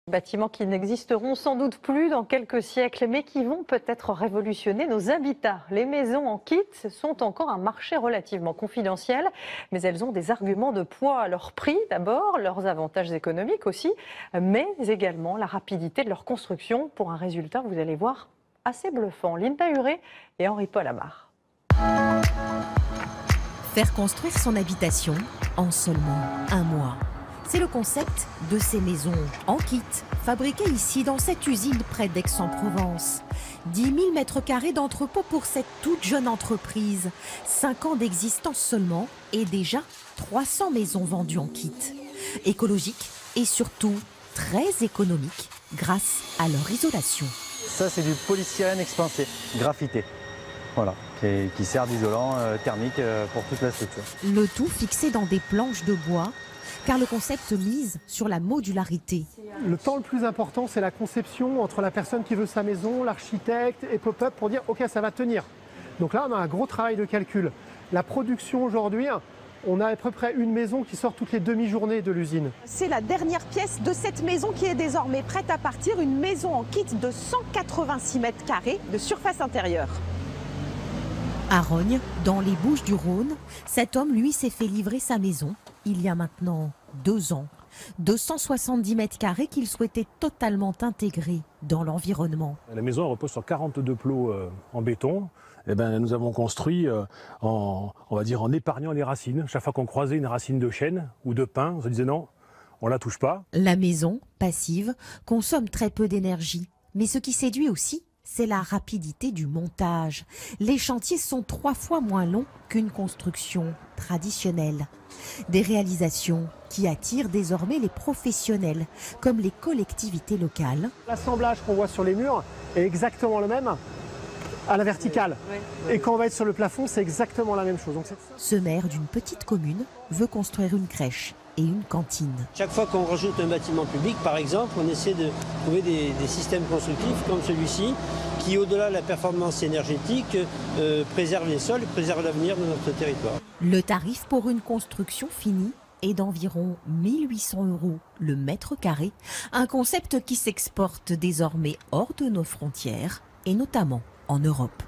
Bâtiments qui n'existeront sans doute plus dans quelques siècles, mais qui vont peut-être révolutionner nos habitats. Les maisons en kit sont encore un marché relativement confidentiel, mais elles ont des arguments de poids à leur prix d'abord, leurs avantages économiques aussi, mais également la rapidité de leur construction pour un résultat, vous allez voir, assez bluffant. Linda Huré et Henri-Paul Amar. Faire construire son habitation en seulement un mois. C'est le concept de ces maisons en kit, fabriquées ici dans cette usine près d'Aix-en-Provence. 10 000 mètres carrés d'entrepôt pour cette toute jeune entreprise. 5 ans d'existence seulement et déjà 300 maisons vendues en kit. Écologique et surtout très économique grâce à leur isolation. Ça, c'est du polystyrène expansé, graphité. Voilà, qui sert d'isolant thermique pour toute la structure. Le tout fixé dans des planches de bois, car le concept mise sur la modularité. Le temps le plus important, c'est la conception entre la personne qui veut sa maison, l'architecte et Pop-Up pour dire « ok, ça va tenir ». Donc là, on a un gros travail de calcul. La production aujourd'hui, on a à peu près une maison qui sort toutes les demi-journées de l'usine. C'est la dernière pièce de cette maison qui est désormais prête à partir. Une maison en kit de 186 mètres carrés de surface intérieure. À Rognes, dans les Bouches-du-Rhône, cet homme, lui, s'est fait livrer sa maison il y a maintenant 2 ans. 270 mètres carrés qu'il souhaitait totalement intégrer dans l'environnement. La maison elle repose sur 42 plots en béton. Eh ben, nous avons construit on va dire en épargnant les racines. Chaque fois qu'on croisait une racine de chêne ou de pin, on se disait non, on la touche pas. La maison, passive, consomme très peu d'énergie. Mais ce qui séduit aussi, c'est la rapidité du montage. Les chantiers sont 3 fois moins longs qu'une construction traditionnelle. Des réalisations qui attirent désormais les professionnels, comme les collectivités locales. L'assemblage qu'on voit sur les murs est exactement le même à la verticale. Et quand on va être sur le plafond, c'est exactement la même chose. Donc ce maire d'une petite commune veut construire une crèche et une cantine. Chaque fois qu'on rajoute un bâtiment public, par exemple, on essaie de trouver des systèmes constructifs comme celui-ci, qui, au-delà de la performance énergétique, préserve les sols et préserve l'avenir de notre territoire. Le tarif pour une construction finie est d'environ 1 800 € le mètre carré, un concept qui s'exporte désormais hors de nos frontières et notamment en Europe.